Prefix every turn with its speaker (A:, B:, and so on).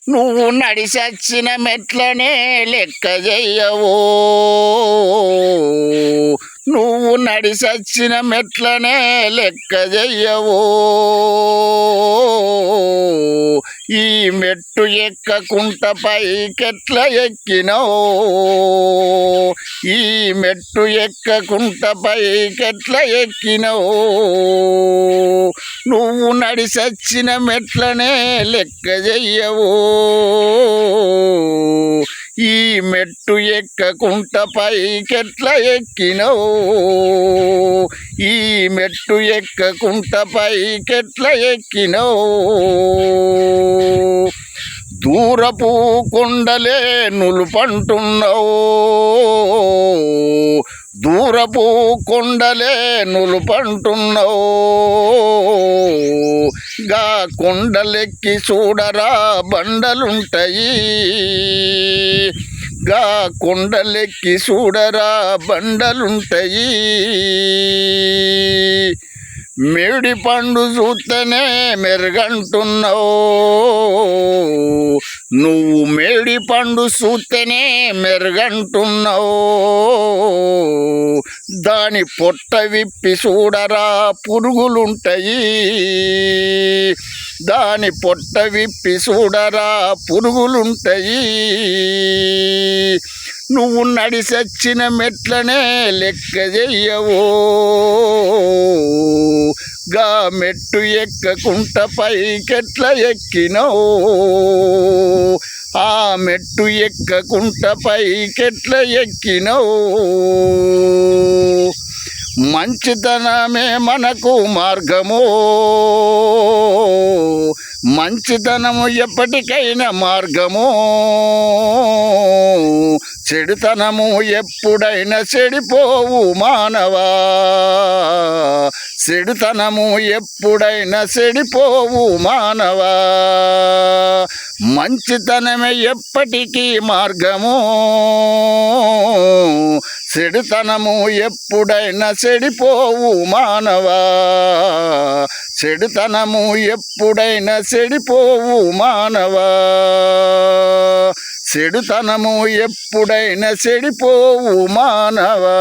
A: నువ్వు నడిసచ్చిన మెట్లనే లెక్క చెయ్యవో, నువ్వు నడిసచ్చిన మెట్లనే లెక్క చెయ్యవో. ఈ మెట్టు ఎక్కకుంట పైకెట్ల ఎక్కినవో, ఈ మెట్టు ఎక్కకుంట పైకెట్ల ఎక్కినవో. నువ్వు నడిసచ్చిన మెట్లనే లెక్క చెయ్యవో, ఈ మెట్టు ఎక్కకుంట పైకెట్ల ఎక్కినవో, ఈ మెట్టు ఎక్కకుంట పైకెట్ల ఎక్కినవో. దూరపు కొండలే నులుపంటున్నావు, దూరపు కొండలే నులుపంటున్నావు. గా కొండలెక్కి చూడరా బండలుంటాయి, గా కొండలెక్కి చూడరా బండలుంటాయి. మేడి పండు చూస్తేనే మెరుగంటున్నావు, నువ్వు మేడి పండు చూస్తేనే మెరుగంటున్నావు. దాని పొట్ట విప్పి చూడరా పురుగులుంటాయి, దాని పొట్ట విప్పి చూడరా పురుగులుంటాయి. నువ్వు నడిసచ్చిన మెట్లనే లెక్క చెయ్యవో, గా మెట్టు ఎక్కకుంట పైకెట్ల ఎక్కినవో, ఆ మెట్టు ఎక్కకుంట పైకెట్ల ఎక్కినవో. మంచితనమే మనకు మార్గమో, మంచితనము ఎప్పటికైనా మార్గమో. చెడుతనము ఎప్పుడైనా చెడిపోవు మానవా, చెడుతనము ఎప్పుడైనా చెడిపోవు మానవా. మంచితనమే ఎప్పటికీ మార్గము, చెడుతనము ఎప్పుడైనా చెడిపోవు మానవా, చెడుతనము ఎప్పుడైనా చెడిపోవు మానవా, చెడుతనము ఎప్పుడైనా చెడిపోవు మానవా.